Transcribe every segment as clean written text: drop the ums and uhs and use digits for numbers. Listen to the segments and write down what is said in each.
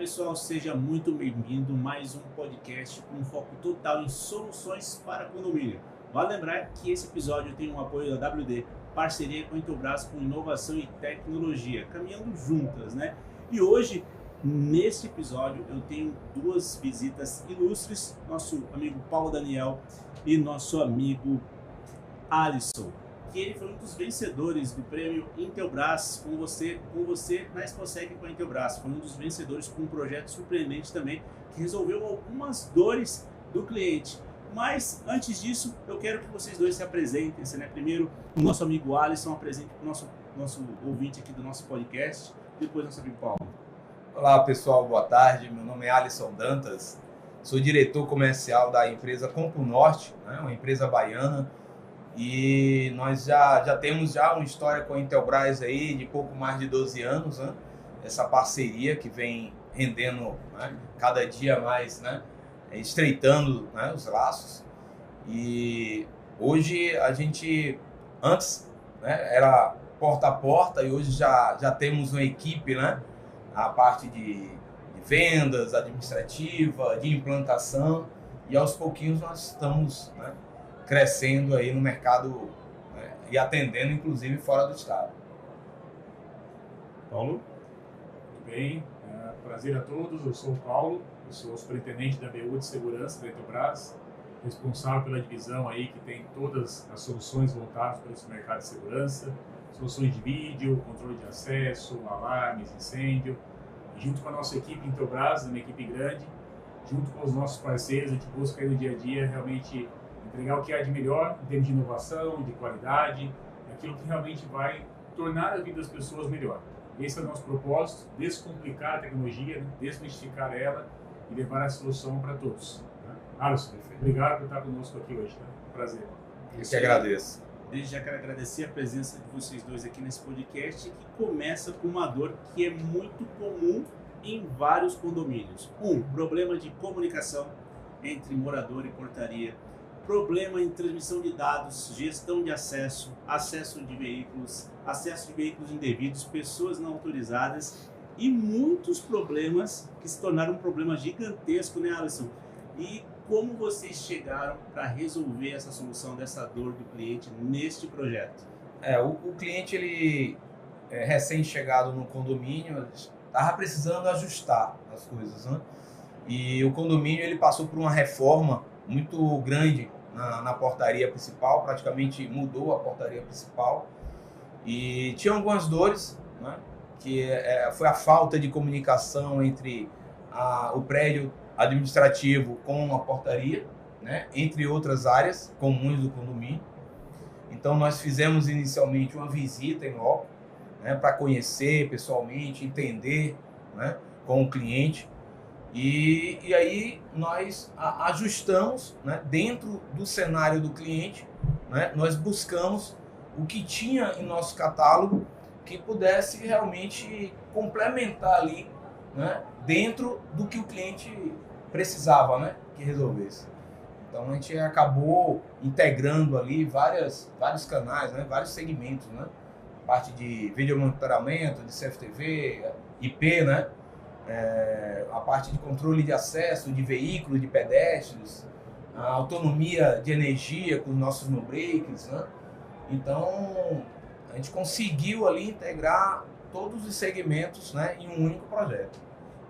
pessoal, seja muito bem-vindo a mais um podcast com foco total em soluções para condomínio. Vale lembrar que esse episódio tem um apoio da WD, parceria com a Intelbras com inovação e tecnologia, caminhando juntas, né? E hoje, nesse episódio, eu tenho duas visitas ilustres, nosso amigo Paulo Daniel e nosso amigo Alisson, que ele foi um dos vencedores do prêmio Intelbras com você na ExpoSec com a Intelbras. Foi um dos vencedores com um projeto surpreendente também, que resolveu algumas dores do cliente. Mas antes disso, eu quero que vocês dois se apresentem, né? Primeiro, o nosso amigo Alisson apresente para o nosso ouvinte aqui do nosso podcast, depois nosso amigo Paulo. Olá pessoal, boa tarde. Meu nome é Alisson Dantas, sou diretor comercial da empresa Campo Norte, né? Uma empresa baiana. E nós já temos uma história com a Intelbras aí de pouco mais de 12 anos, né? Essa parceria que vem rendendo, né, cada dia mais, né, estreitando, né, os laços. E hoje a gente, antes, né, era porta a porta, e hoje já temos uma equipe, né, a parte de vendas, administrativa, de implantação, e aos pouquinhos nós estamos, né, crescendo aí no mercado, né, e atendendo inclusive fora do estado. Paulo? Tudo bem, prazer a todos, eu sou o Paulo, eu sou superintendente da BU de Segurança da Intelbras, responsável pela divisão aí que tem todas as soluções voltadas para esse mercado de segurança, soluções de vídeo, controle de acesso, alarmes, incêndio, e junto com a nossa equipe Intelbras, uma equipe grande, junto com os nossos parceiros, a gente busca aí no dia a dia realmente entregar o que há de melhor em termos de inovação, de qualidade, aquilo que realmente vai tornar a vida das pessoas melhor. Esse é o nosso propósito, descomplicar a tecnologia, né? Desmistificar ela e levar a solução para todos. Né? Alisson, obrigado por estar conosco aqui hoje. Tá? Prazer. Eu que agradeço. Desde já quero agradecer a presença de vocês dois aqui nesse podcast, que começa com uma dor que é muito comum em vários condomínios. Problema de comunicação entre morador e portaria. Problema em transmissão de dados, gestão de acesso de veículos indevidos, pessoas não autorizadas e muitos problemas que se tornaram um problema gigantesco, né, Alisson? E como vocês chegaram para resolver essa solução dessa dor do cliente neste projeto? O cliente, ele recém-chegado no condomínio, estava precisando ajustar as coisas, né? E o condomínio, ele passou por uma reforma muito grande na portaria principal, praticamente mudou a portaria principal, e tinha algumas dores, né, que foi a falta de comunicação entre o prédio administrativo com a portaria, né, entre outras áreas comuns do condomínio. Então nós fizemos inicialmente uma visita em loco, né, para conhecer pessoalmente, entender, né, com o cliente. E aí nós ajustamos, né, dentro do cenário do cliente, né, nós buscamos o que tinha em nosso catálogo que pudesse realmente complementar ali, né, dentro do que o cliente precisava, né, que resolvesse. Então a gente acabou integrando ali vários canais, né, vários segmentos, né, parte de vídeo monitoramento, de CFTV, IP, né, a parte de controle de acesso de veículos, de pedestres, a autonomia de energia com os nossos no-breaks, né? Então, a gente conseguiu ali integrar todos os segmentos, né, em um único projeto.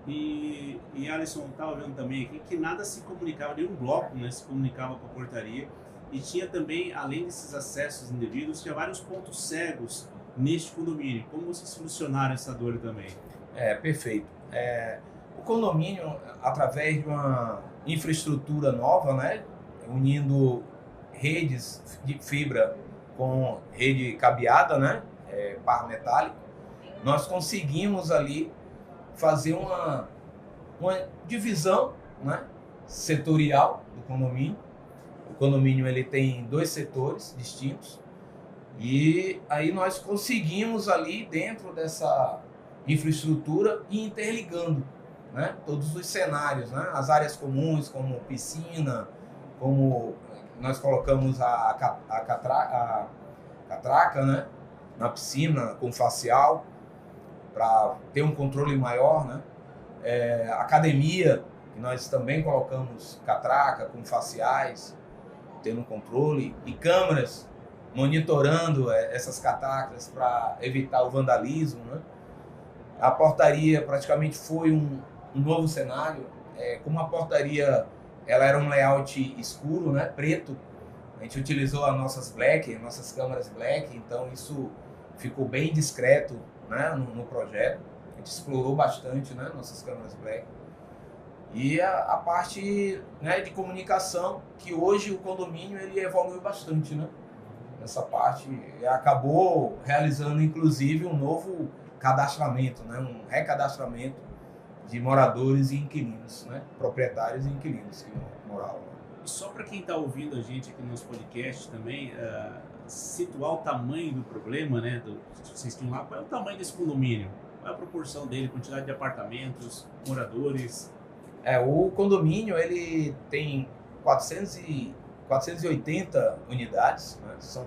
E Alisson, estava vendo também aqui que nada se comunicava, nenhum bloco, né, se comunicava com a portaria, e tinha também, além desses acessos indevidos, tinha vários pontos cegos neste condomínio. Como vocês solucionaram essa dor também? Perfeito. O condomínio, através de uma infraestrutura nova, né, unindo redes de fibra com rede cabeada, né, par metálico, nós conseguimos ali fazer uma divisão, né, setorial do condomínio. O condomínio, ele tem 2 setores distintos, e aí nós conseguimos ali dentro dessa infraestrutura e interligando, né, todos os cenários, né, as áreas comuns como piscina, como nós colocamos a catraca, né, na piscina com facial para ter um controle maior, né, Academia, que nós também colocamos catraca com faciais, tendo controle, e câmeras monitorando essas catracas para evitar o vandalismo, né? A portaria praticamente foi um novo cenário. Como a portaria ela era um layout escuro, né, preto, a gente utilizou as nossas câmeras black, então isso ficou bem discreto, né, no projeto. A gente explorou bastante, né, nossas câmeras black. E a parte, né, de comunicação, que hoje o condomínio ele evoluiu bastante, né? Nessa parte, acabou realizando inclusive um novo cadastramento, né, um recadastramento de moradores e inquilinos, né, proprietários e inquilinos que moravam. E só para quem está ouvindo a gente aqui no nosso podcast também, situar o tamanho do problema, né, que vocês tinham lá, qual é o tamanho desse condomínio? Qual é a proporção dele, quantidade de apartamentos, moradores? O condomínio ele tem 480 unidades, né? São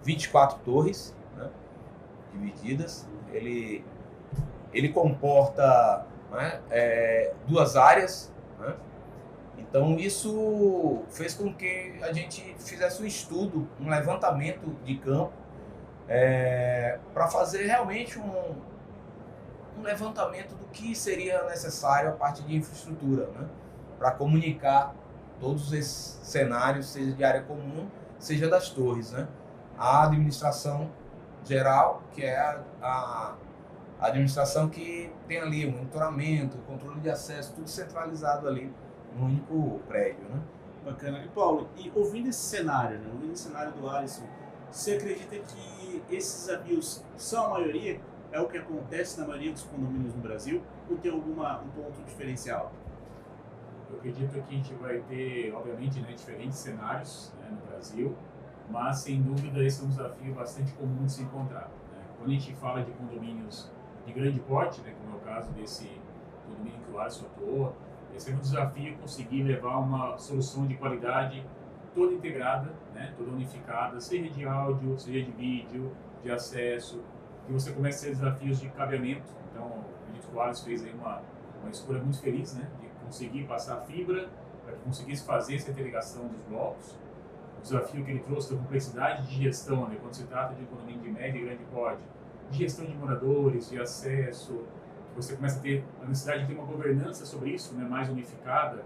24 torres, né, divididas. Ele comporta, né, 2 áreas, né? Então isso fez com que a gente fizesse um estudo, um levantamento de campo, para fazer realmente um levantamento do que seria necessário a parte de infraestrutura, né, para comunicar todos esses cenários, seja de área comum, seja das torres, né. A administração geral, que é a administração que tem ali o monitoramento, o controle de acesso, tudo centralizado ali no único prédio, né. Bacana. E Paulo, ouvindo esse cenário, né, ouvindo esse cenário do Alisson, você acredita que esses desafios são a maioria? É o que acontece na maioria dos condomínios no Brasil? Ou tem um ponto diferencial? Eu acredito que a gente vai ter, obviamente, né, diferentes cenários, né, no Brasil, mas, sem dúvida, esse é um desafio bastante comum de se encontrar, né? Quando a gente fala de condomínios de grande porte, né, como é o caso desse condomínio que o Alisson atuou, esse é um desafio conseguir levar uma solução de qualidade toda integrada, né, toda unificada, seja de áudio, seja de vídeo, de acesso, que você começa a ter desafios de cabeamento. Então, acredito que o Alisson fez aí uma escolha muito feliz, né, de conseguir passar a fibra para que conseguisse fazer essa interligação dos blocos. O desafio que ele trouxe da complexidade de gestão, né, quando se trata de um condomínio de média e grande porte, de gestão de moradores, de acesso, você começa a ter a necessidade de ter uma governança sobre isso, né, mais unificada.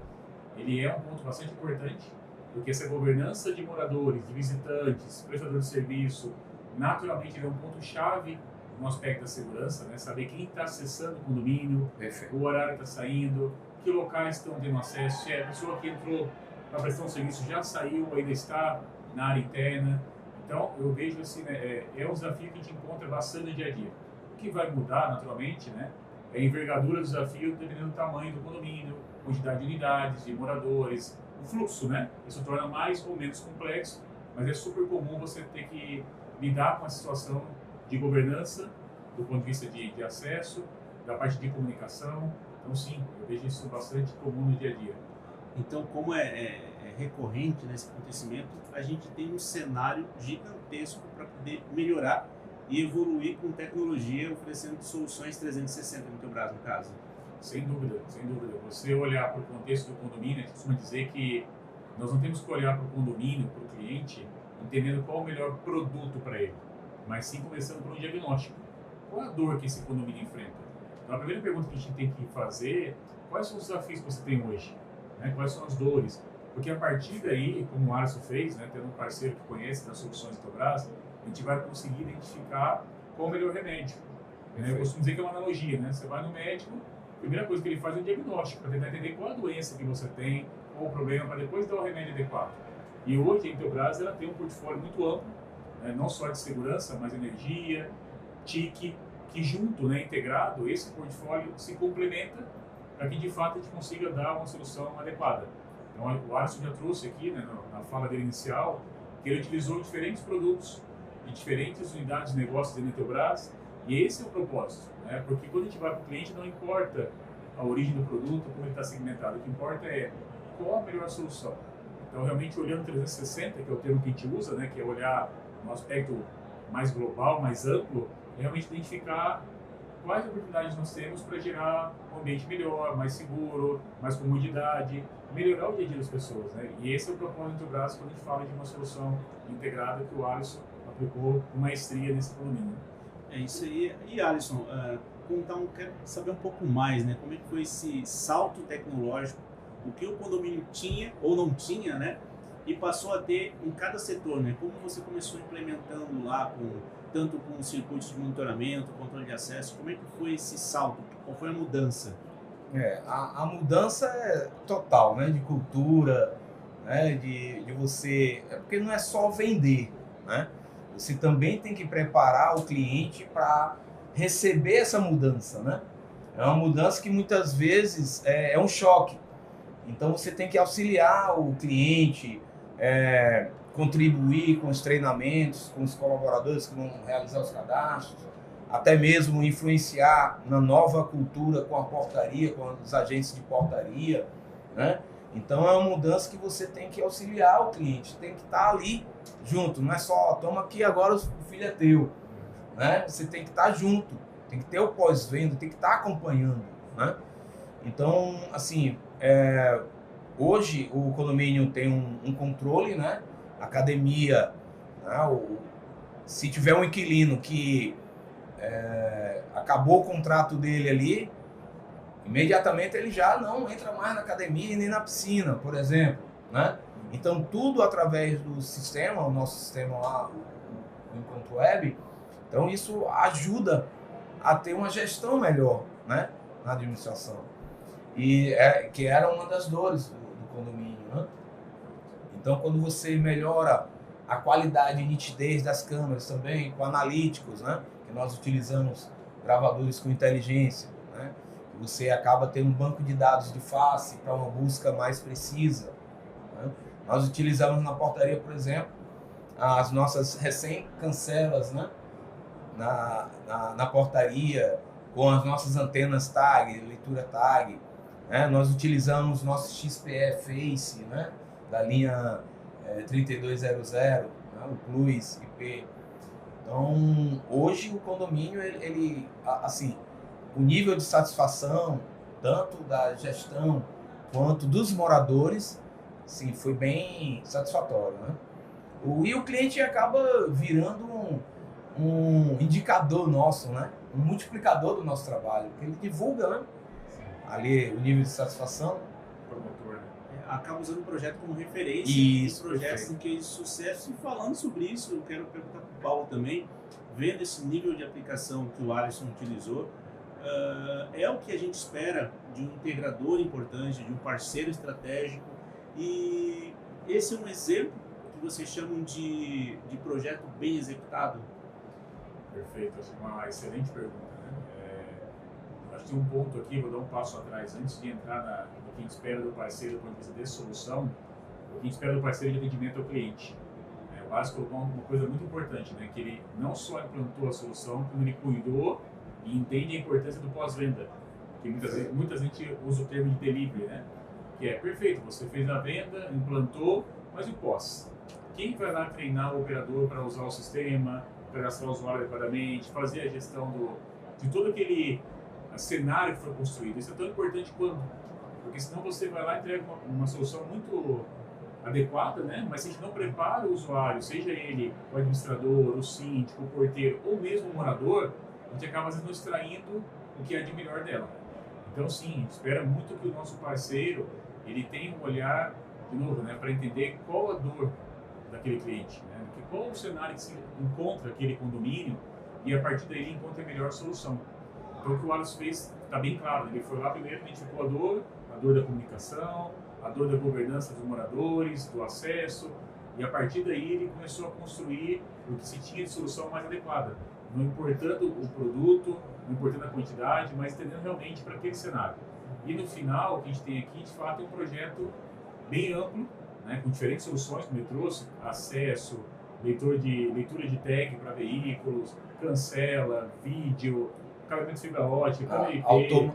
Ele é um ponto bastante importante, porque essa governança de moradores, de visitantes, prestadores de serviço, naturalmente ele é um ponto-chave no aspecto da segurança, né? Saber quem está acessando o condomínio, o horário que está saindo, que locais estão tendo acesso, se a pessoa que entrou para prestar um serviço já saiu, ainda está na área interna. Então, eu vejo assim, né, é um desafio que a gente encontra bastante no dia a dia. O que vai mudar, naturalmente, né, é a envergadura do desafio dependendo do tamanho do condomínio, quantidade de unidades, de moradores, o fluxo, né? Isso torna mais ou menos complexo, mas é super comum você ter que lidar com a situação de governança, do ponto de vista de acesso, da parte de comunicação. Então, sim, eu vejo isso bastante comum no dia a dia. Então, como é recorrente nesse acontecimento, a gente tem um cenário gigantesco para poder melhorar e evoluir com tecnologia, oferecendo soluções 360 no teu braço, no caso. Sem dúvida, sem dúvida. Você olhar para o contexto do condomínio, a gente costuma dizer que nós não temos que olhar para o condomínio, para o cliente, entendendo qual é o melhor produto para ele, mas sim começando por um diagnóstico. Qual é a dor que esse condomínio enfrenta? Então, a primeira pergunta que a gente tem que fazer, quais são os desafios que você tem hoje? Né? Quais são as dores? Porque a partir daí, como o Alisson fez, né, tendo um parceiro que conhece das soluções do Brás, a gente vai conseguir identificar qual é o melhor remédio. Eu costumo dizer que é uma analogia, né? Você vai no médico, a primeira coisa que ele faz é um diagnóstico, para tentar entender qual a doença que você tem, qual o problema, para depois dar o remédio adequado. E hoje a Intelbras ela tem um portfólio muito amplo, né, não só de segurança, mas energia, TIC, que junto, né, integrado, esse portfólio se complementa para que de fato a gente consiga dar uma solução adequada. Então o Alisson já trouxe aqui, né, na fala dele inicial, que ele utilizou diferentes produtos de diferentes unidades de negócios da Intelbras, e esse é o propósito, né, porque quando a gente vai para o cliente não importa a origem do produto, como ele está segmentado, o que importa é qual a melhor solução. Então, realmente, olhando 360, que é o termo que a gente usa, né, que é olhar no aspecto mais global, mais amplo, é realmente identificar quais oportunidades nós temos para gerar um ambiente melhor, mais seguro, mais comodidade, melhorar o dia a dia das pessoas, né? E esse é o propósito do Brás quando a gente fala de uma solução integrada que o Alisson aplicou com maestria nesse condomínio. É isso aí. E Alisson, quero saber um pouco mais, né? Como é que foi esse salto tecnológico, o que o condomínio tinha ou não tinha, né? E passou a ter em cada setor, né? Como você começou implementando lá, tanto com circuitos de monitoramento, controle de acesso, como é que foi esse salto? Qual foi a mudança? A mudança é total, né? De cultura, né? De você... É porque não é só vender, né? Você também tem que preparar o cliente para receber essa mudança, né? É uma mudança que muitas vezes é um choque. Então você tem que auxiliar o cliente, contribuir com os treinamentos, com os colaboradores que vão realizar os cadastros, até mesmo influenciar na nova cultura com a portaria, com os agentes de portaria, né? Então é uma mudança que você tem que auxiliar o cliente, tem que estar ali junto, não é só toma aqui agora o filho é teu, né? Você tem que estar junto, tem que ter o pós-venda, tem que estar acompanhando, né? Então, assim, hoje o condomínio tem um controle, né? Academia, né? Se tiver um inquilino que acabou o contrato dele ali, imediatamente ele já não entra mais na academia e nem na piscina, por exemplo, né? Então, tudo através do sistema, o nosso sistema lá, o Encontro Web, então isso ajuda a ter uma gestão melhor, né? Na administração. E que era uma das dores do condomínio, né? Então, quando você melhora a qualidade e nitidez das câmeras também, com analíticos, né? Que nós utilizamos gravadores com inteligência, né? Você acaba tendo um banco de dados de face para uma busca mais precisa, né? Nós utilizamos na portaria, por exemplo, as nossas recém-cancelas, né? na portaria, com as nossas antenas tag, leitura tag, né? Nós utilizamos nosso XPE Face, né? Da linha 3200, né? O Plus IP. Então, hoje o condomínio, ele assim, o nível de satisfação, tanto da gestão quanto dos moradores, sim, foi bem satisfatório, né? E o cliente acaba virando um indicador nosso, né? Um multiplicador do nosso trabalho, porque ele divulga, né? Ali o nível de satisfação. Promotor, né? Acaba usando o projeto como referência Isso, em projetos em que de sucesso. E falando sobre isso, eu quero perguntar para o Paulo também, vendo esse nível de aplicação que o Alisson utilizou, é o que a gente espera de um integrador importante, de um parceiro estratégico, e esse é um exemplo que vocês chamam de projeto bem executado? Perfeito, essa é uma excelente pergunta, né? Acho que tem um ponto aqui, vou dar um passo atrás, antes de entrar no que a gente espera do parceiro do ponto de vista de solução, o que a gente espera do parceiro de atendimento ao cliente. O Alisson colocou uma coisa muito importante, né? Que ele não só implantou a solução, como ele cuidou e entende a importância do pós-venda. Porque muita gente usa o termo de delivery, né? Que é perfeito, você fez a venda, implantou, mas e o pós? Quem vai lá treinar o operador para usar o sistema, cadastrar o usuário adequadamente, fazer a gestão de todo aquele cenário que foi construído? Isso é tão importante quanto, porque senão você vai lá e entrega uma solução muito adequada, né? Mas se a gente não prepara o usuário, seja ele o administrador, o síndico, o porteiro ou mesmo o morador, a gente acaba às vezes não extraindo o que é de melhor dela. Então sim, a gente espera muito que o nosso parceiro ele tenha um olhar, de novo, né, para entender qual a dor daquele cliente, né? Qual o cenário que se encontra aquele condomínio e a partir daí ele encontra a melhor solução. Então o que o Alisson fez está bem claro, ele foi lá primeiro, identificou a dor da comunicação, a dor da governança dos moradores, do acesso, e a partir daí ele começou a construir o que se tinha de solução mais adequada, não importando o produto, não importando a quantidade, mas entendendo realmente para aquele cenário. E no final, o que a gente tem aqui, de fato, é um projeto bem amplo, né, com diferentes soluções, como eu trouxe, acesso, leitura de tag para veículos, cancela, vídeo, cabeamento fibra ótica,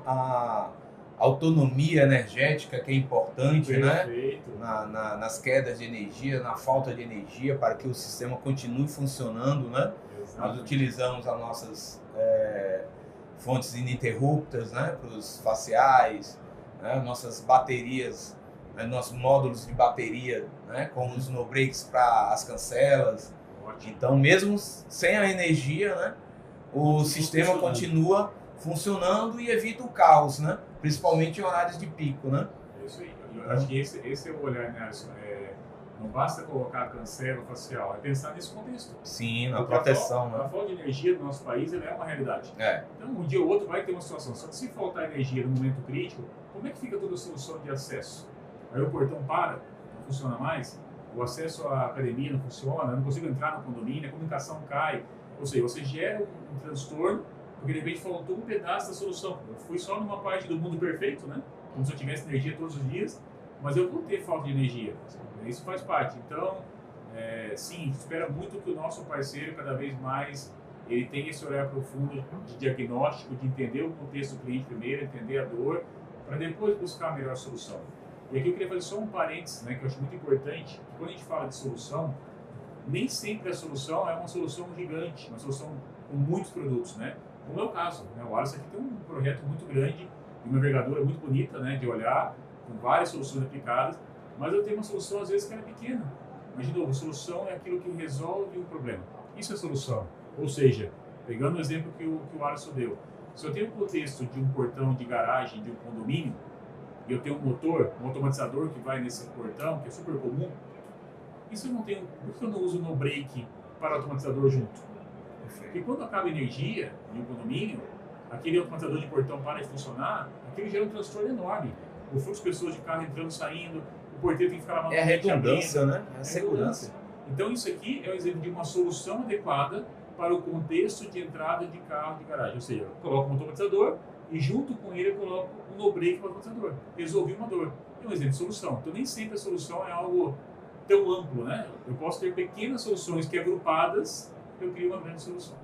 a autonomia energética, que é importante, perfeito, né? Nas quedas de energia, na falta de energia, para que o sistema continue funcionando, né? Nós utilizamos as nossas fontes ininterruptas, né, para os faciais, né, nossas baterias, né, nossos módulos de bateria, né, como os no-breaks para as cancelas. Ótimo. Então, mesmo sem a energia, né, o sistema continua funcionando e evita o caos, né, principalmente em horários de pico, né? É isso aí. Eu acho que esse é o olhar, né, Alisson? Não basta colocar a cancela facial, é pensar nesse contexto. Sim, na Porque proteção, a né? falta de energia do nosso país ela é uma realidade. É. Então, um dia ou outro vai ter uma situação. Só que se faltar energia no momento crítico, como é que fica toda a solução de acesso? Aí o portão para, não funciona mais, o acesso à academia não funciona, eu não consigo entrar no condomínio, a comunicação cai. Ou seja, você gera um transtorno, porque de repente faltou um pedaço da solução. Eu fui só numa parte do mundo perfeito, né? Como se eu tivesse energia todos os dias, mas eu vou ter falta de energia. Isso faz parte. Então, sim, espera muito que o nosso parceiro, cada vez mais, ele tenha esse olhar profundo de diagnóstico, de entender o contexto do cliente primeiro, entender a dor, para depois buscar a melhor solução. E aqui eu queria fazer só um parênteses, né, que eu acho muito importante, que quando a gente fala de solução, nem sempre a solução é uma solução gigante, uma solução com muitos produtos, né? Como é o caso, né? O Alisson aqui tem um projeto muito grande, de uma envergadura muito bonita, né, de olhar, com várias soluções aplicadas, mas eu tenho uma solução às vezes que é pequena. Mas, de novo, a solução é aquilo que resolve o problema. Isso é solução. Ou seja, pegando o exemplo que o Alisson deu, se eu tenho um contexto de um portão de garagem, de um condomínio, e eu tenho um motor, um automatizador que vai nesse portão, que é super comum, isso eu não tenho, por que eu não uso no break para o automatizador junto? Porque quando acaba a energia em um condomínio, aquele automatizador de portão para de funcionar, aquilo gera um transtorno enorme. O fluxo de pessoas de carro entrando e saindo, o porteiro tem que ficar lá É a redundância, né? É a segurança. Então isso aqui é um exemplo de uma solução adequada para o contexto de entrada de carro de garagem. Ou seja, eu coloco um automatizador e junto com ele eu coloco um no-break para o automatizador. Resolvi uma dor. É um exemplo de solução. Então nem sempre a solução é algo tão amplo, né? Eu posso ter pequenas soluções que agrupadas eu crio uma grande solução.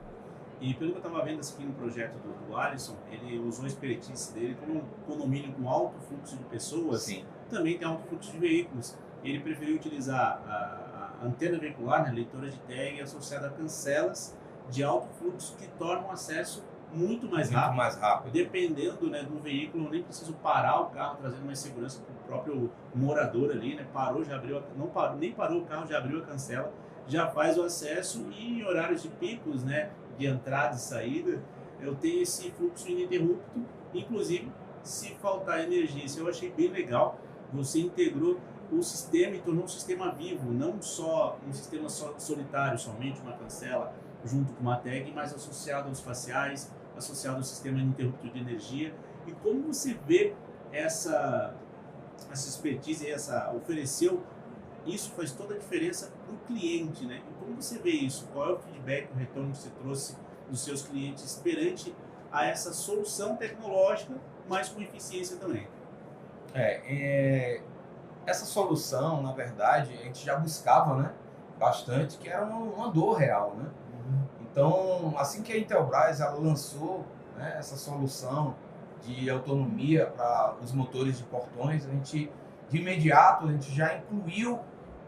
E pelo que eu estava vendo aqui no projeto do Alisson, ele usou a expertise dele como um condomínio com alto fluxo de pessoas. Sim. Também tem alto fluxo de veículos. Ele preferiu utilizar a antena veicular, né, leitora de tag, associada a cancelas de alto fluxo que tornam o acesso muito mais rápido. Dependendo, né, do veículo, eu nem preciso parar o carro, trazendo mais segurança para o próprio morador ali, né? Parou, já abriu, nem parou o carro, já abriu a cancela, já faz o acesso, e em horários de picos, né, de entrada e saída, eu tenho esse fluxo ininterrupto, inclusive se faltar energia. Isso eu achei bem legal. Você integrou o sistema e tornou um sistema vivo, não só um sistema solitário, somente uma cancela junto com uma tag, mas associado aos faciais, associado ao sistema ininterrupto de energia. E como você vê essa expertise, ofereceu, isso faz toda a diferença para o cliente, né? E como você vê isso? Qual é o feedback, o retorno que você trouxe dos seus clientes perante a essa solução tecnológica, mas com eficiência também? Essa solução, na verdade, a gente já buscava, né, bastante, que era uma dor real, né? Então, assim que a Intelbras ela lançou, né, essa solução de autonomia para os motores de portões, a gente, de imediato, a gente já incluiu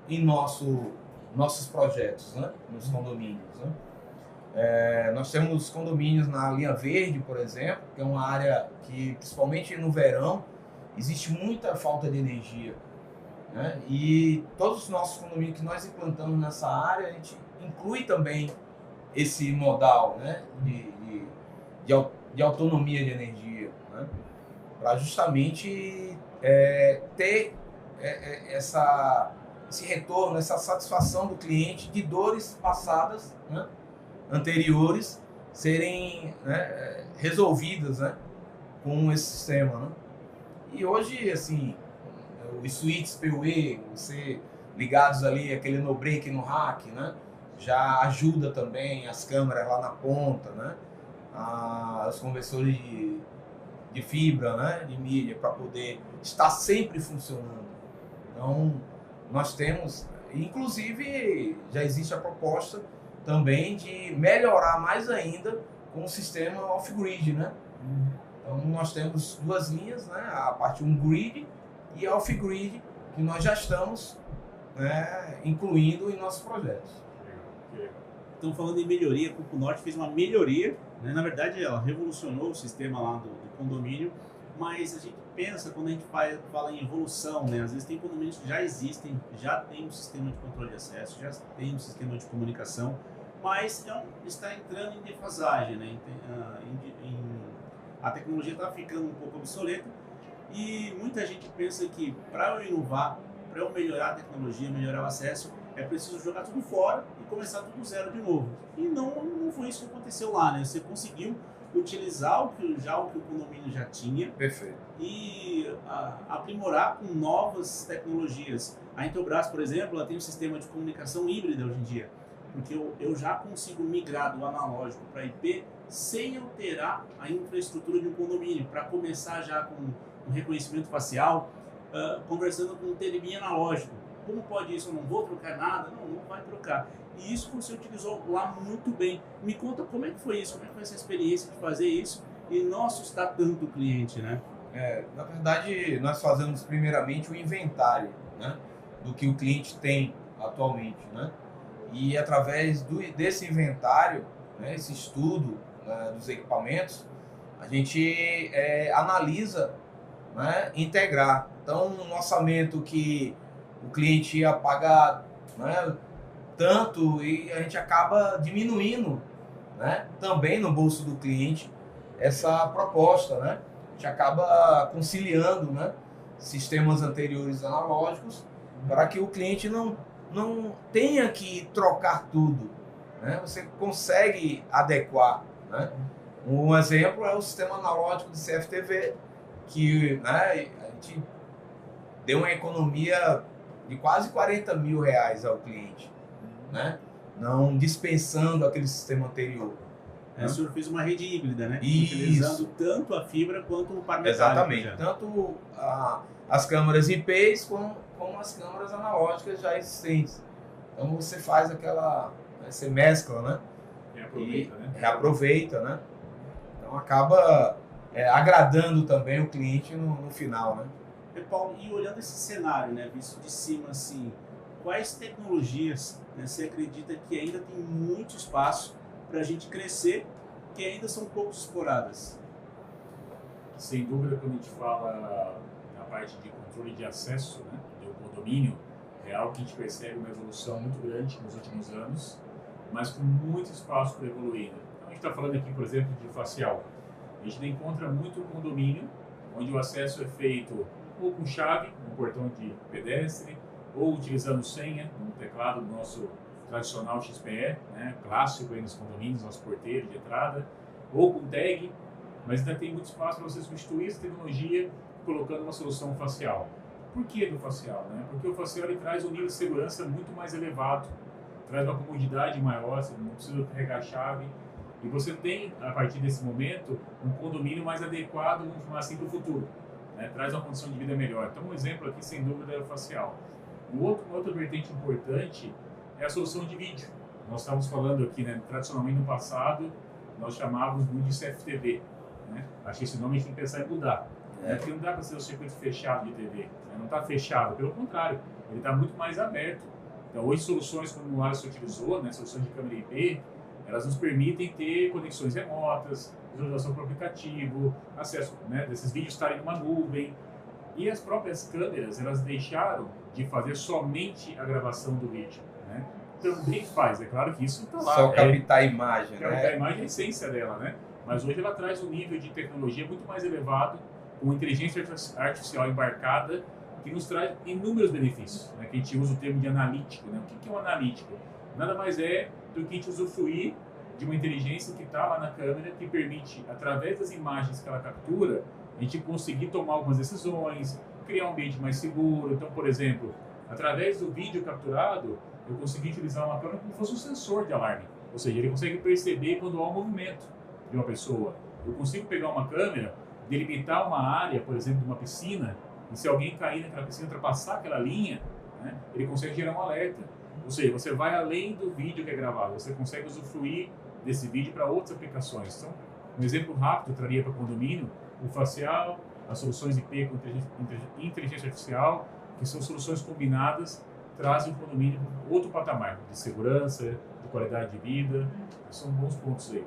em nossos projetos, né, nos condomínios, né? Nós temos condomínios na linha verde, por exemplo, que é uma área que, principalmente no verão, existe muita falta de energia, né? E todos os nossos condomínios que nós implantamos nessa área, a gente inclui também esse modal, né, de autonomia de energia, né, para justamente ter esse retorno, essa satisfação do cliente de dores passadas, né, anteriores, serem, né, resolvidas, né, com esse sistema, né? E hoje, assim, os suítes PUE, você ligados ali, aquele no break no rack, né, já ajuda também as câmeras lá na ponta, né, os conversores de fibra, né, de mídia, para poder estar sempre funcionando. Então, nós temos, inclusive, já existe a proposta também de melhorar mais ainda com o sistema off-grid, né? Então, nós temos duas linhas, né, a parte on-grid e a off-grid, que nós já estamos, né, incluindo em nossos projetos. estão falando em melhoria, a Cupo Norte fez uma melhoria, né? Na verdade ela revolucionou o sistema lá do condomínio, mas a gente pensa, quando a gente fala em evolução, né? Às vezes tem condomínios que já existem, já tem um sistema de controle de acesso, já tem um sistema de comunicação, mas está entrando em defasagem, né? A tecnologia está ficando um pouco obsoleta e muita gente pensa que para eu inovar, para eu melhorar a tecnologia, melhorar o acesso, é preciso jogar tudo fora e começar tudo zero de novo. E não foi isso que aconteceu lá, né? Você conseguiu utilizar o que o condomínio já tinha. Perfeito. E aprimorar com novas tecnologias. A Intelbras, por exemplo, ela tem um sistema de comunicação híbrida hoje em dia, porque eu já consigo migrar do analógico para IP sem alterar a infraestrutura de um condomínio, para começar já com um reconhecimento facial, conversando com um televisão analógico. Como pode isso? Eu não vou trocar nada? Não vai trocar. E isso você utilizou lá muito bem. Me conta como é que foi isso, como é que foi essa experiência de fazer isso e não assustar tanto o cliente, né? Na verdade, nós fazemos primeiramente o inventário, né, do que o cliente tem atualmente, né? E através desse inventário, né, esse estudo, né, dos equipamentos, a gente analisa, né, integrar. Então, um orçamento que o cliente ia pagar, né, tanto, e a gente acaba diminuindo, né, também no bolso do cliente essa proposta, né? A gente acaba conciliando, né, sistemas anteriores analógicos para que o cliente não tenha que trocar tudo, né? Você consegue adequar, né? Um exemplo é o sistema analógico de CFTV, que, né, a gente deu uma economia de quase R$40 mil ao cliente, né? Não dispensando aquele sistema anterior. O senhor fez uma rede híbrida, né? Isso. Utilizando tanto a fibra quanto o par metálico. Exatamente. Já. Tanto as câmeras IPs como as câmeras analógicas já existentes. Então você faz você mescla, né? Reaproveita, né? Então acaba agradando também o cliente no final, né? Paulo, e olhando esse cenário, né, visto de cima assim, quais tecnologias, né, você acredita que ainda tem muito espaço para a gente crescer, que ainda são pouco exploradas? Sem dúvida, quando a gente fala na parte de controle de acesso, né, do condomínio, é algo que a gente percebe uma evolução muito grande nos últimos anos, mas com muito espaço para evoluir. Então, a gente está falando aqui, por exemplo, de facial. A gente encontra muito condomínio onde o acesso é feito ou com chave, no portão de pedestre, ou utilizando senha, no teclado do nosso tradicional XPE, né, clássico aí nos condomínios, nosso porteiro de entrada, ou com tag, mas ainda tem muito espaço para você substituir essa tecnologia colocando uma solução facial. Por que do facial? Né? Porque o facial ele traz um nível de segurança muito mais elevado, traz uma comodidade maior, você não precisa carregar a chave, e você tem, a partir desse momento, um condomínio mais adequado, vamos chamar assim, para o futuro. Né? Traz uma condição de vida melhor. Então, um exemplo aqui, sem dúvida, é o facial. Uma outra vertente importante é a solução de vídeo. Nós estávamos falando aqui, né, tradicionalmente no passado, nós chamávamos muito de CFTV. Né? Acho que esse nome a gente tem que pensar em mudar. Porque não dá para ser um circuito fechado de TV. Né? Não está fechado, pelo contrário, ele está muito mais aberto. Então, hoje, soluções como o Alisson utilizou, né, soluções de câmera IP, elas nos permitem ter conexões remotas, visualização para o aplicativo, acesso, né, desses vídeos estarem numa nuvem. E as próprias câmeras, elas deixaram de fazer somente a gravação do vídeo. Né? Também faz, é claro que isso está lá. Só captar a imagem, né? Captar a imagem é a essência dela, né? Mas hoje ela traz um nível de tecnologia muito mais elevado, com inteligência artificial embarcada, que nos traz inúmeros benefícios. Né? Que a gente usa o termo de analítico. Né? O que é um analítico? Nada mais é do que a gente usufruir de uma inteligência que está lá na câmera, que permite, através das imagens que ela captura, a gente conseguir tomar algumas decisões, criar um ambiente mais seguro. Então, por exemplo, através do vídeo capturado, eu consegui utilizar uma câmera como se fosse um sensor de alarme. Ou seja, ele consegue perceber quando há um movimento de uma pessoa. Eu consigo pegar uma câmera, delimitar uma área, por exemplo, de uma piscina, e se alguém cair naquela piscina, ultrapassar aquela linha, né, ele consegue gerar um alerta. Ou seja, você vai além do vídeo que é gravado, você consegue usufruir desse vídeo para outras aplicações. Então, um exemplo rápido eu traria para o condomínio, o facial, as soluções IP com inteligência artificial, que são soluções combinadas, trazem o condomínio para outro patamar de segurança, de qualidade de vida. São bons pontos aí.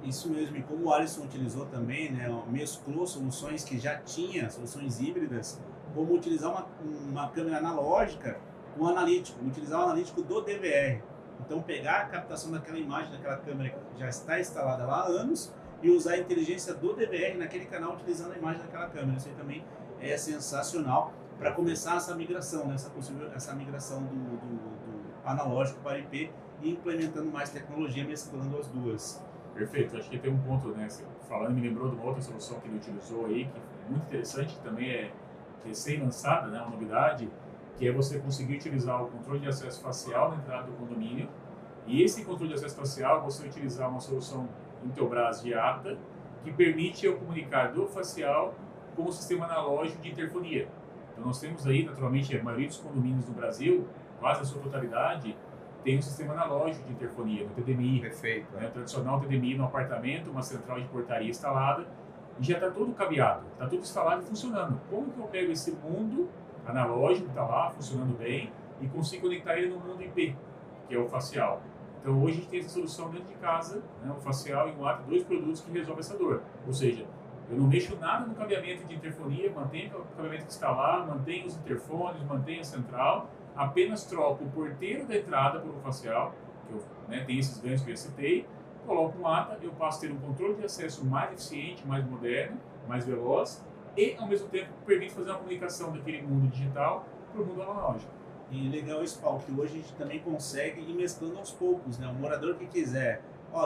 Isso mesmo, e como o Alisson utilizou também, né, mesclou soluções que já tinha, soluções híbridas, como utilizar uma câmera analógica com analítico, utilizar o analítico do DVR. Então pegar a captação daquela imagem, daquela câmera que já está instalada lá há anos e usar a inteligência do DVR naquele canal utilizando a imagem daquela câmera. Isso aí também é sensacional para começar essa migração, né, essa migração do analógico para IP e implementando mais tecnologia, mesclando as duas. Perfeito, acho que tem um ponto, né, falando, me lembrou de uma outra solução que ele utilizou aí, que é muito interessante, que também é recém-lançada, né, uma novidade, que é você conseguir utilizar o controle de acesso facial na entrada do condomínio, e esse controle de acesso facial você utilizar uma solução Intelbras de ATA, que permite eu comunicar do facial com o sistema analógico de interfonia. Então nós temos aí, naturalmente, a maioria dos condomínios do Brasil, quase a sua totalidade, tem um sistema analógico de interfonia, no TDMI. Perfeito. Né? Tradicional TDMI no apartamento, uma central de portaria instalada, e já está tudo cabeado, está tudo instalado e funcionando. Como que eu pego esse mundo analógico, que está lá, funcionando bem, e consigo conectar ele no mundo IP, que é o facial? Então hoje a gente tem essa solução dentro de casa, né? O facial e o ATA, dois produtos que resolvem essa dor. Ou seja, eu não mexo nada no cabeamento de interfonia, mantenho o cabeamento que está lá, mantenho os interfones, mantenho a central, apenas troco o porteiro da entrada por um facial, que eu, né, tem esses ganhos que eu citei, coloco um ATA, eu passo a ter um controle de acesso mais eficiente, mais moderno, mais veloz e, ao mesmo tempo, permite fazer uma comunicação daquele mundo digital para o mundo analógico. E legal isso, Paulo, que hoje a gente também consegue ir mesclando aos poucos, né? O morador que quiser,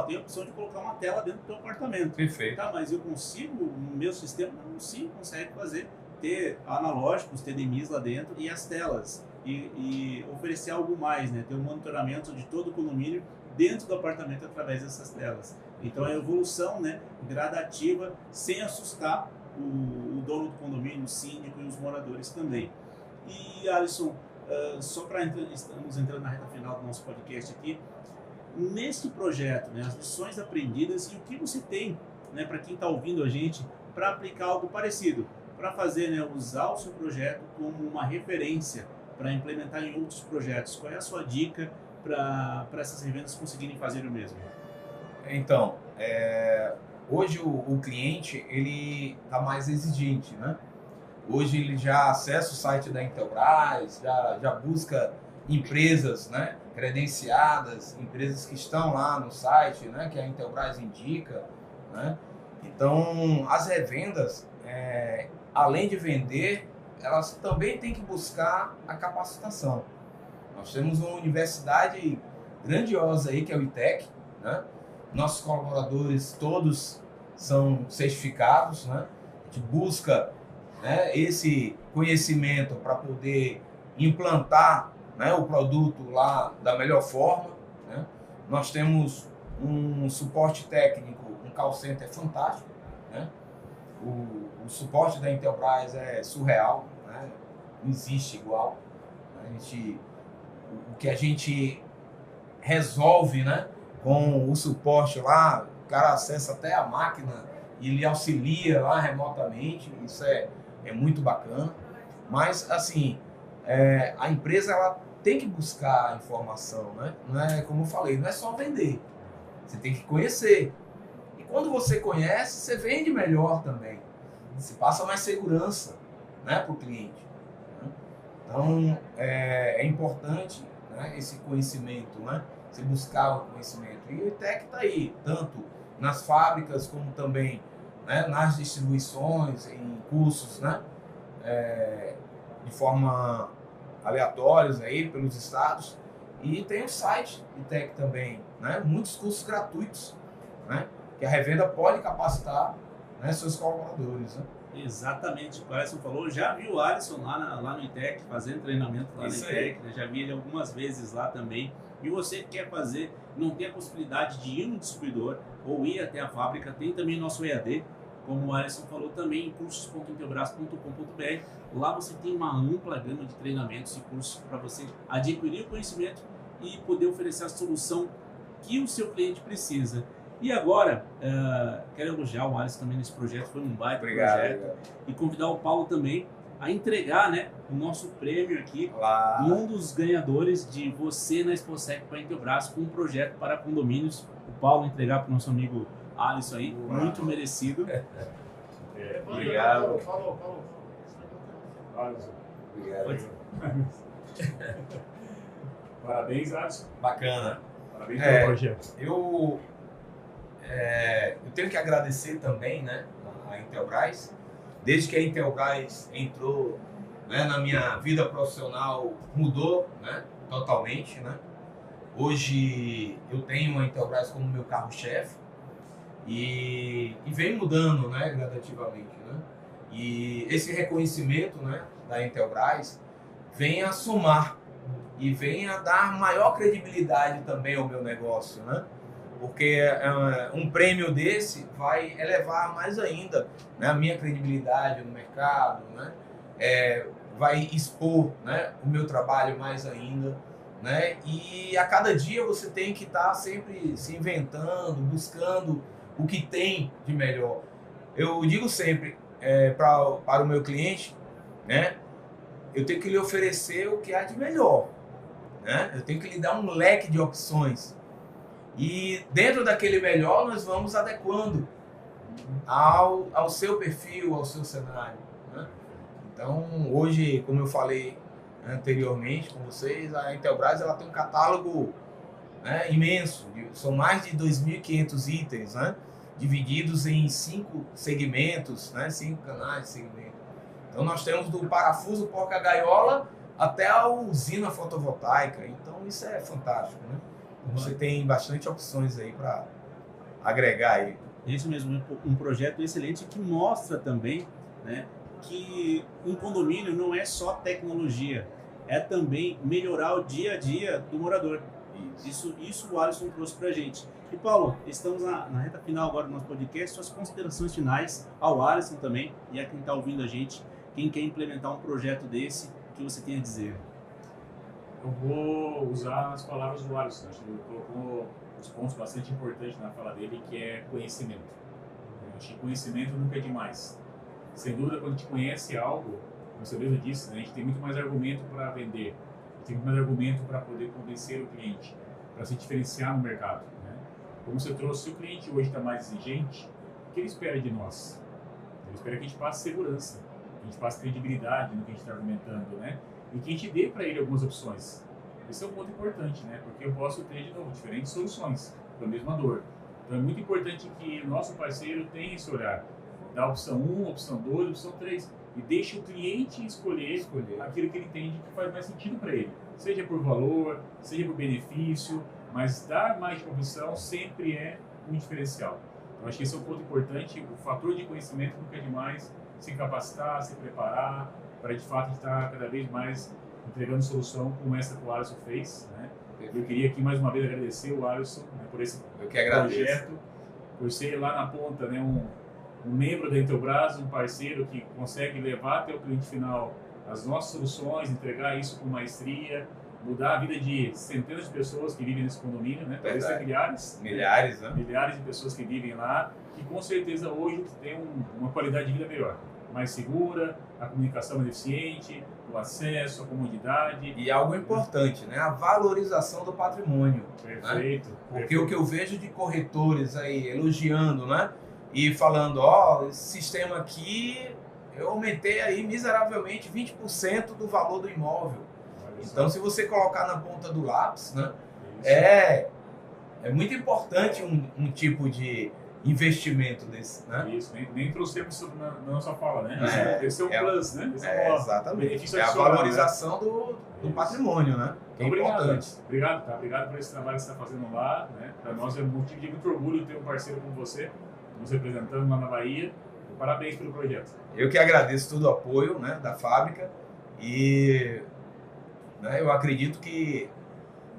tem a opção de colocar uma tela dentro do teu apartamento. Perfeito. Tá, mas eu consigo, no meu sistema, não, sim, consegue fazer, ter analógicos, TDMIs lá dentro e as telas. E oferecer algo mais, né? Ter um monitoramento de todo o condomínio dentro do apartamento através dessas telas. Então é evolução, né, gradativa, sem assustar o dono do condomínio, o síndico e os moradores também. E Alisson, só para estamos entrando na reta final do nosso podcast aqui, neste projeto, né, as lições aprendidas e o que você tem, né, para quem está ouvindo a gente, para aplicar algo parecido, para fazer, né, usar o seu projeto como uma referência para implementar em outros projetos. Qual é a sua dica para essas revendas conseguirem fazer o mesmo? Então, hoje o cliente ele está mais exigente, né? Hoje ele já acessa o site da Intelbras, já busca empresas, né, credenciadas, empresas que estão lá no site, né, que a Intelbras indica, né? Então, as revendas, além de vender, elas também têm que buscar a capacitação. Nós temos uma universidade grandiosa aí, que é o ITEC, né? Nossos colaboradores todos são certificados, né? A gente busca, né, esse conhecimento para poder implantar, né, o produto lá da melhor forma, né? Nós temos um suporte técnico, um call center fantástico, né? O suporte da Intelbras é surreal, né? Não existe igual. O que a gente resolve, né, com o suporte lá, o cara acessa até a máquina e ele auxilia lá remotamente, isso é muito bacana. Mas, assim, a empresa ela tem que buscar informação, né? Não é, como eu falei, não é só vender, você tem que conhecer. E quando você conhece, você vende melhor também. Você passa mais segurança, né, para o cliente. Né? Então, é importante, né, esse conhecimento, né? Você buscar o conhecimento. E o ITEC está aí, tanto nas fábricas como também, né, nas distribuições, em cursos, né, de forma aleatórias aí pelos estados. E tem o site ITEC também, né, muitos cursos gratuitos, né, que a revenda pode capacitar, né, seus colaboradores, né? Exatamente, o Alisson falou. Já vi o Alisson lá no ITEC, fazendo treinamento lá Isso no ITEC, né? Já vi ele algumas vezes lá também. E você que quer fazer, não tem a possibilidade de ir no distribuidor ou ir até a fábrica, tem também nosso EAD, como o Alisson falou também, em cursos.intelbras.com.br. Lá você tem uma ampla gama de treinamentos e cursos para você adquirir o conhecimento e poder oferecer a solução que o seu cliente precisa. E agora, quero elogiar o Alisson também nesse projeto, foi um baita projeto. Obrigado. E convidar o Paulo também a entregar, né, o nosso prêmio aqui, Lá. um dos ganhadores de Você na Exposec para a Intelbras com um projeto para condomínios. O Paulo entregar para o nosso amigo Alisson aí, muito merecido. Obrigado. Falou. Obrigado. Parabéns, Alisson. Bacana. Parabéns pelo projeto. Eu tenho que agradecer também, né, a Intelbras. Desde que a Intelbras entrou, né, na minha vida profissional, mudou, né, totalmente, né? Hoje eu tenho a Intelbras como meu carro-chefe e vem mudando, né, gradativamente, né? E esse reconhecimento, né, da Intelbras vem a somar e vem a dar maior credibilidade também ao meu negócio, né? Porque um prêmio desse vai elevar mais ainda, né, a minha credibilidade no mercado, né? Vai expor, né, o meu trabalho mais ainda, né? E a cada dia você tem que estar sempre se inventando, buscando o que tem de melhor. Eu digo sempre para o meu cliente, né, eu tenho que lhe oferecer o que há de melhor, né? Eu tenho que lhe dar um leque de opções. E dentro daquele melhor, nós vamos adequando ao seu perfil, ao seu cenário, né? Então, hoje, como eu falei anteriormente com vocês, a Intelbras ela tem um catálogo, né, imenso. São mais de 2.500 itens, né, divididos em 5 segmentos, né, 5 canais de segmento. Então, nós temos do parafuso porca-gaiola até a usina fotovoltaica. Então, isso é fantástico, né? Você tem bastante opções aí para agregar aí. Isso mesmo, um projeto excelente que mostra também, né, que um condomínio não é só tecnologia, é também melhorar o dia a dia do morador. Isso o Alisson trouxe para a gente. E Paulo, estamos na reta final agora do nosso podcast, suas considerações finais ao Alisson também e a quem está ouvindo a gente, quem quer implementar um projeto desse, o que você tem a dizer? Eu vou usar as palavras do Alisson. Acho que ele colocou os pontos bastante importantes na fala dele, que é conhecimento. Eu acho que conhecimento nunca é demais. Sem dúvida, quando a gente conhece algo, como você mesmo disse, né, a gente tem muito mais argumento para vender, a gente tem muito mais argumento para poder convencer o cliente, para se diferenciar no mercado, né? Como você trouxe, se o cliente hoje está mais exigente, o que ele espera de nós? Ele espera que a gente passe segurança, que a gente passe credibilidade no que a gente está argumentando, né? E que a gente dê para ele algumas opções. Esse é um ponto importante, né? Porque eu posso ter, de novo, diferentes soluções para a mesma dor. Então é muito importante que o nosso parceiro tenha esse olhar, da opção 1, opção 2, opção 3, e deixe o cliente escolher aquilo que ele entende que faz mais sentido para ele. Seja por valor, seja por benefício, mas dar mais opção sempre é um diferencial. Então acho que esse é um ponto importante, o fator de conhecimento nunca é demais, se capacitar, se preparar, para de fato estar cada vez mais entregando solução como essa que o Alisson fez, né? Eu queria aqui mais uma vez agradecer o Alisson, né, por esse projeto, por ser lá na ponta, né, um membro da Intelbras, um parceiro que consegue levar até o cliente final as nossas soluções, entregar isso com maestria, mudar a vida de centenas de pessoas que vivem nesse condomínio, né? Talvez ser milhares. Milhares, né? Milhares de pessoas que vivem lá, que com certeza hoje tem uma qualidade de vida melhor, mais segura, a comunicação mais eficiente, o acesso, a comodidade. E algo importante, né? A valorização do patrimônio. Perfeito. Né? Porque o que eu vejo de corretores aí elogiando, né? E falando, ó, esse sistema aqui, eu aumentei aí miseravelmente 20% do valor do imóvel. Então, se você colocar na ponta do lápis, né? É muito importante um tipo de investimento desse, né? Isso, nem trouxemos isso na nossa fala, né? Esse é um plus, né? Esse exatamente. É a valorização, né, do patrimônio, né? Que é importante. Obrigado, tá? Obrigado por esse trabalho que você está fazendo lá, né? Para nós é um motivo de muito orgulho ter um parceiro como você, nos representando lá na Bahia. Parabéns pelo projeto. Eu que agradeço todo o apoio, né, da fábrica e, né, eu acredito que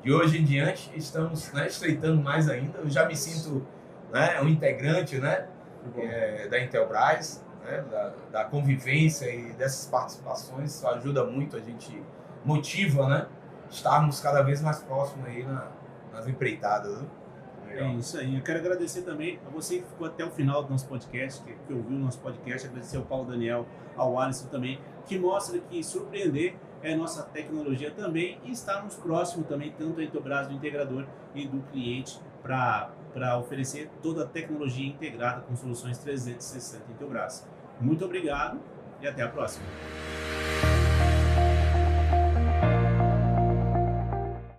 de hoje em diante estamos, né, estreitando mais ainda. Eu já me sinto, né, um integrante, né, da Intelbras, né, da convivência e dessas participações. Isso ajuda muito, a gente motiva, né, estarmos cada vez mais próximos aí nas empreitadas. Né? Legal. É isso aí. Eu quero agradecer também a você que ficou até o final do nosso podcast, que ouviu o nosso podcast. Agradecer ao Paulo Daniel, ao Alisson também, que mostra que surpreender é nossa tecnologia também e estarmos próximos também, tanto a Intelbras do integrador e do cliente, para oferecer toda a tecnologia integrada com soluções 360 Intelbras. Muito obrigado e até a próxima.